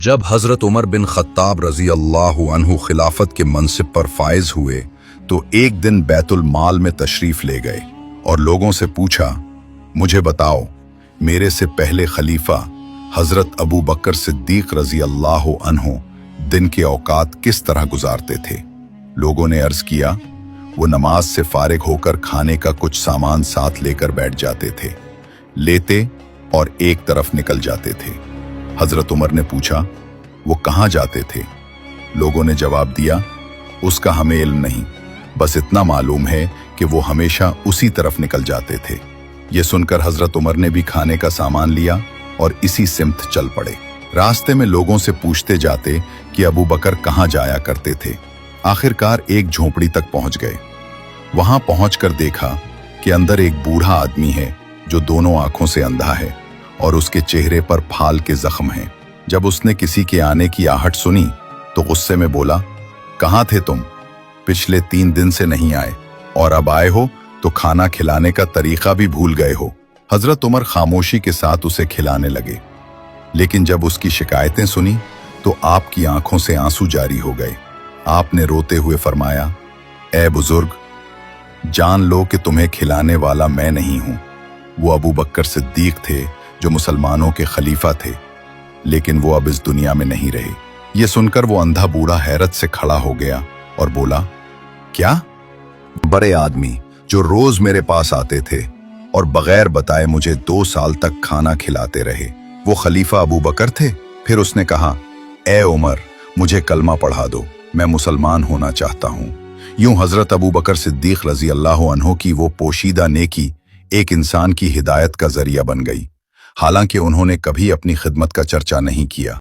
जब हजरत Umar bin Khattab रजी अल्लाह अन्हु खिलाफत के मनसिब पर फायज हुए तो एक दिन बैतुल माल में तशरीफ ले गए और लोगों से पूछा, मुझे बताओ मेरे से पहले खलीफा हजरत अबू बकर सिद्दीक रजी अल्लाह अन्हु दिन के औकात किस तरह गुजारते थे। लोगों ने अर्ज किया, वो नमाज से फारिग होकर खाने का कुछ सामान साथ लेकर बैठ जाते थे, लेते और एक तरफ निकल जाते थे। हजरत उमर ने पूछा, वो कहाँ जाते थे? लोगों ने जवाब दिया, उसका हमें इल्म नहीं, बस इतना मालूम है कि वो हमेशा उसी तरफ निकल जाते थे। ये सुनकर हजरत उमर ने भी खाने का सामान लिया और इसी सिमत चल पड़े। रास्ते में लोगों से पूछते जाते कि अबू बकर कहाँ जाया करते थे। आखिरकार एक झोपड़ी तक पहुंच गए। वहां पहुंचकर देखा कि अंदर एक बूढ़ा आदमी है जो दोनों आंखों से अंधा है और उसके चेहरे पर फाल के जख्म हैं। जब उसने किसी के आने की आहट सुनी तो गुस्से में बोला, कहाँ थे तुम? पिछले 3 दिन से नहीं आए और अब आए हो तो खाना खिलाने का तरीका भी भूल गए हो। हजरत उमर खामोशी के साथ उसे खिलाने लगे, लेकिन जब उसकी शिकायतें सुनी तो आपकी आंखों से आंसू जारी हो गए। आपने रोते हुए फरमाया, ए बुजुर्ग, जान लो कि तुम्हें खिलाने वाला मैं नहीं हूं। वो अबू बकर सिद्दीक थे जो मुसलमानों के खलीफा थे, लेकिन वो अब इस दुनिया में नहीं रहे। ये सुनकर वो अंधा बूढ़ा हैरत से खड़ा हो गया और बोला, क्या? बड़े आदमी जो रोज मेरे पास आते थे और बगैर बताए मुझे 2 साल तक खाना खिलाते रहे, वो खलीफा अबू बकर थे? फिर उसने कहा, ए उमर, मुझे कलमा पढ़ा दो, मैं मुसलमान होना चाहता हूं। यूं हजरत अबू बकर सिद्दीक रजी अल्लाह अन्हु की वो पोशीदा नेकी एक इंसान की हिदायत का जरिया बन गई, हालांकि उन्होंने कभी अपनी खिदमत का चर्चा नहीं किया।